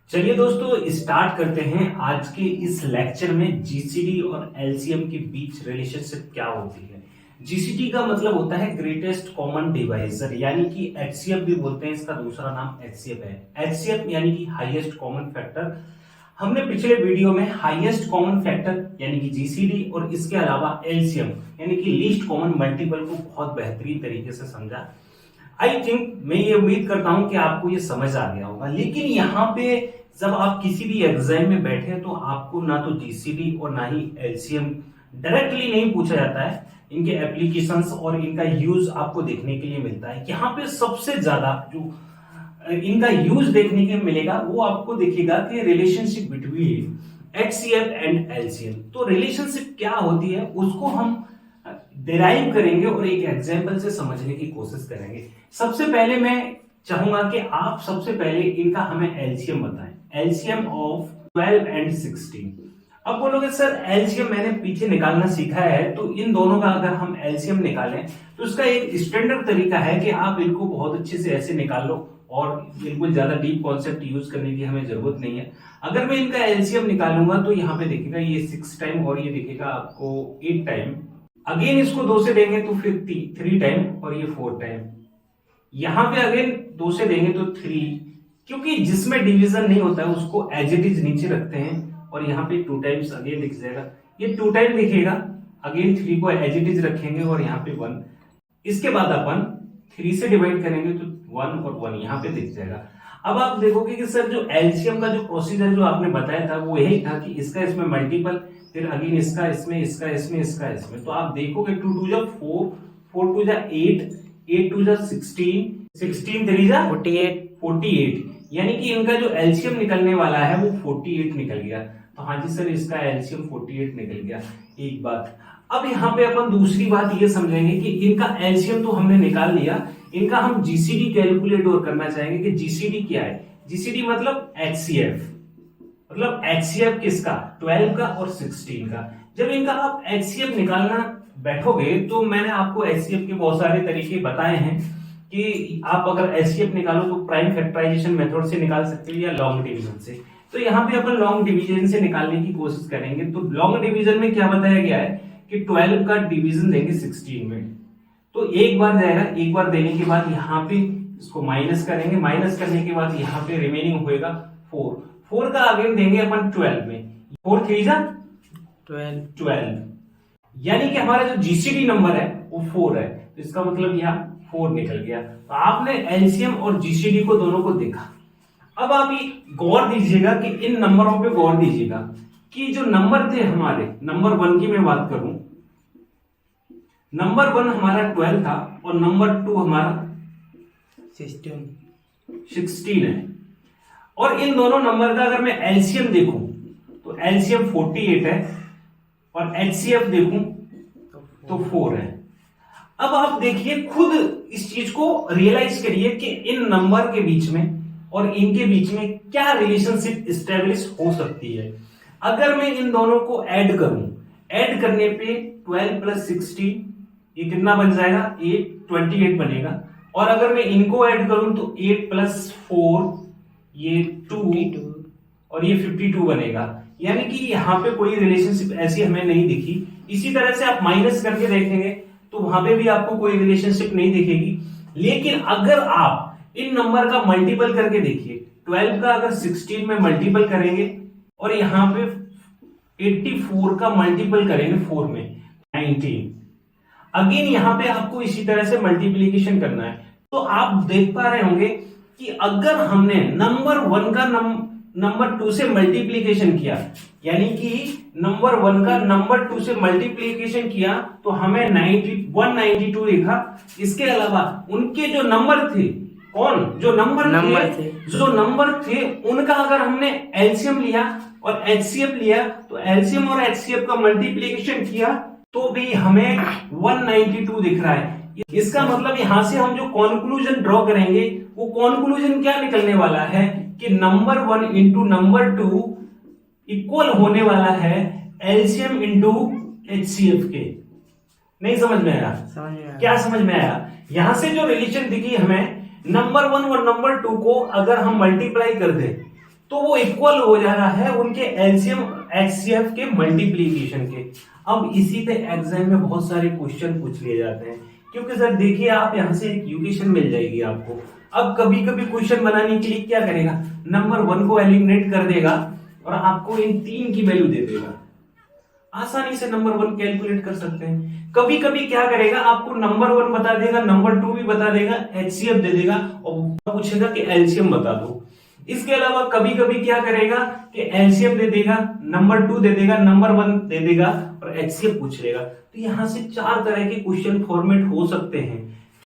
चलिए दोस्तों स्टार्ट करते हैं आज के इस लेक्चर में जीसीडी और एलसीएम के बीच रिलेशनशिप क्या होती है। जीसीडी का मतलब होता है ग्रेटेस्ट कॉमन डिवाइजर, यानी कि एचसीएफ भी बोलते हैं, इसका दूसरा नाम एचसीएफ है। एचसीएफ यानी कि हाईएस्ट कॉमन फैक्टर। हमने पिछले वीडियो में हाईएस्ट कॉमन फैक्टर यानी कि जीसीडी और इसके अलावा एलसीएम यानी कि लीस्ट कॉमन मल्टीपल को बहुत बेहतरीन तरीके से समझा। आई थिंक मैं ये उम्मीद करता हूं कि आपको ये समझ आ गया होगा। लेकिन यहाँ पे जब आप किसी भी एग्जाम में बैठे तो आपको ना तो जीसीडी और ना ही एलसीएम डायरेक्टली नहीं पूछा जाता है, इनके एप्लीकेशंस और इनका यूज आपको देखने के लिए मिलता है। यहाँ पे सबसे ज्यादा जो इनका यूज देखने के मिलेगा वो आपको दिखेगा कि relationship between HCF and LCM. तो रिलेशनशिप क्या होती है उसको हम डिराइव करेंगे और एक एग्जांपल से समझने की कोशिश करेंगे। सबसे पहले मैं चाहूंगा कि आप सबसे पहले इनका हमें एलसीएम बताएं, एलसीएम ऑफ 12 एंड 16। अब बोलोगे सर एलसीएम मैंने पीछे निकालना सीखा है, तो इन दोनों का अगर हम एलसीएम निकालें तो इसका एक स्टैंडर्ड तरीका है कि आप इनको बहुत अच्छे से ऐसे निकाल लो और बिल्कुल ज्यादा डीप कॉन्सेप्ट यूज करने की हमें जरूरत नहीं है। अगर मैं इनका एलसीएम निकालूंगा तो यहाँ पे देखिएगा ये 6 टाइम और ये दिखेगा आपको 8 टाइम। अगेन इसको 2 से देंगे तो फिर 3 टाइम और ये 4 टाइम। यहां पे अगेन 2 से देंगे तो 3, क्योंकि जिसमें डिवीजन नहीं होता है उसको एज इट इज नीचे रखते हैं और यहाँ पे 2 टाइम्स अगेन दिख जाएगा, ये 2 टाइम दिखेगा। अगेन 3 को एज इट इज रखेंगे और यहाँ पे 1। इसके बाद अपन 3 से डिवाइड करेंगे तो 1 और 1 यहाँ पे दिख जाएगा। अब आप देखोगे कि सर जो एलसीएम का जो प्रोसीजर जो आपने बताया था वो यही था कि इसका इसमें मल्टीपल, फिर अगेन इसका इसमें, इसका इसमें, इसका इसमें। तो आप देखोगे 2 2 जा 4, 4 2 जा 8, 8 2 जा 16, 16 3 जा 48, यानी कि इनका जो एलसीएम निकलने वाला है वो 48 निकल गया। तो हाँ जी सर इसका एलसीएम 48 निकल गया। एक बात, अब यहाँ पे अपन दूसरी बात ये समझेंगे कि इनका एलसीएम तो हमने निकाल लिया, इनका हम जीसीडी कैलकुलेट और करना चाहेंगे कि जीसीडी क्या है। जीसीडी मतलब एचसीएफ, मतलब एचसीएफ किसका, 12 का और 16 का। जब इनका आप एचसीएफ निकालना बैठोगे तो मैंने आपको एचसीएफ के बहुत सारे तरीके बताए हैं कि आप अगर एचसीएफ निकालो तो प्राइम फैक्टराइजेशन मेथड से निकाल सकते हो या लॉन्ग डिवीजन से। तो यहाँ पे अपन लॉन्ग डिवीजन से निकालने की कोशिश करेंगे। तो लॉन्ग डिवीजन में क्या बताया गया है कि 12 का डिवीजन देंगे 16 में, तो एक बार जाएगा, एक बार देने के बाद यहाँ पे इसको माइनस करेंगे, माइनस करने के बाद यहाँ पे रिमेनिंग होएगा 4 का अगेन देंगे अपन 12 में, 4 3 जा 12, यानी कि हमारा जो जीसीडी नंबर है वो 4 है। तो इसका मतलब यहाँ 4 निकल गया। तो आपने एलसीएम और जीसीडी को दोनों को देखा। अब आप ये गौर दीजिएगा कि इन नंबरों पे गौर दीजिएगा कि जो नंबर थे हमारे, नंबर 1 की मैं बात करूं, नंबर 1 हमारा 12 था और नंबर 2 हमारा 16 है। और इन दोनों नंबर का अगर मैं एलसीएम देखूं तो एलसीएम 48 है और एचसीएफ देखूं तो 4 है। अब आप देखिए खुद इस चीज को रियलाइज करिए कि इन नंबर के बीच में और इनके बीच में क्या रिलेशनशिप स्टेब्लिश हो सकती है। अगर मैं इन दोनों को ऐड करूं, ऐड करने पे 12 प्लस 16 ये कितना बन जाएगा, 28 बनेगा। और अगर मैं इनको ऐड करूं तो 8 प्लस 4 ये 2 और ये 52 बनेगा। यानी कि यहाँ पे कोई रिलेशनशिप ऐसी हमें नहीं दिखी। इसी तरह से आप माइनस करके देखेंगे तो वहां पे भी आपको कोई रिलेशनशिप नहीं दिखेगी। लेकिन अगर आप इन नंबर का मल्टीपल करके देखिए, 12 का अगर 16 में मल्टीपल करेंगे और यहाँ पे 84 का मल्टीपल करेंगे 4 में 19, अगेन यहाँ पे आपको इसी तरह से मल्टीप्लीकेशन करना है। तो आप देख पा रहे होंगे कि अगर हमने नंबर 1 का नंबर 2 से मल्टीप्लीकेशन किया, यानी कि नंबर 1 का नंबर 2 से मल्टीप्लीकेशन किया तो हमें 192 दिखा। इसके अलावा उनके जो नंबर थे, कौन जो नंबर थे उनका अगर हमने एलसीएम लिया और एचसीएफ लिया तो एलसीएम और एचसीएफ का मल्टीप्लीकेशन किया तो भी हमें 192 दिख रहा है। इसका मतलब यहां से हम जो कॉन्क्लूजन ड्रॉ करेंगे वो कॉन्क्लूजन क्या निकलने वाला है कि नंबर 1 इंटू नंबर 2 इक्वल होने वाला है एलसीएम इंटू एचसीएफ के। नहीं समझ में आया? क्या समझ में आया? यहां से जो रिलेशन दिखी हमें, नंबर 1 और नंबर 2 को अगर हम मल्टीप्लाई कर दें तो वो इक्वल हो जा रहा है उनके एलसीएम एचसीएफ के मल्टीप्लीकेशन के। अब इसी पे एग्जाम में बहुत सारे क्वेश्चन पूछ लिए जाते हैं, क्योंकि सर देखिए आप यहाँ से एक इक्वेशन मिल जाएगी आपको। अब कभी कभी क्वेश्चन बनाने के लिए क्या करेगा, नंबर 1 को एलिमिनेट कर देगा और आपको इन 3 की वैल्यू दे देगा। आसानी से नंबर 1 कैलकुलेट कर सकते हैं। कभी कभी क्या करेगा, आपको नंबर 1 बता देगा, नंबर 2 भी बता देगा, एचसीएफ दे देगा और पूछेगा कि एलसीएम बता दो। इसके अलावा कभी कभी क्या करेगा कि एलसीएम दे देगा, नंबर 2 दे देगा, नंबर 1 दे देगा और एचसीएफ पूछ लेगा। तो यहां से 4 तरह के क्वेश्चन फॉर्मेट हो सकते हैं।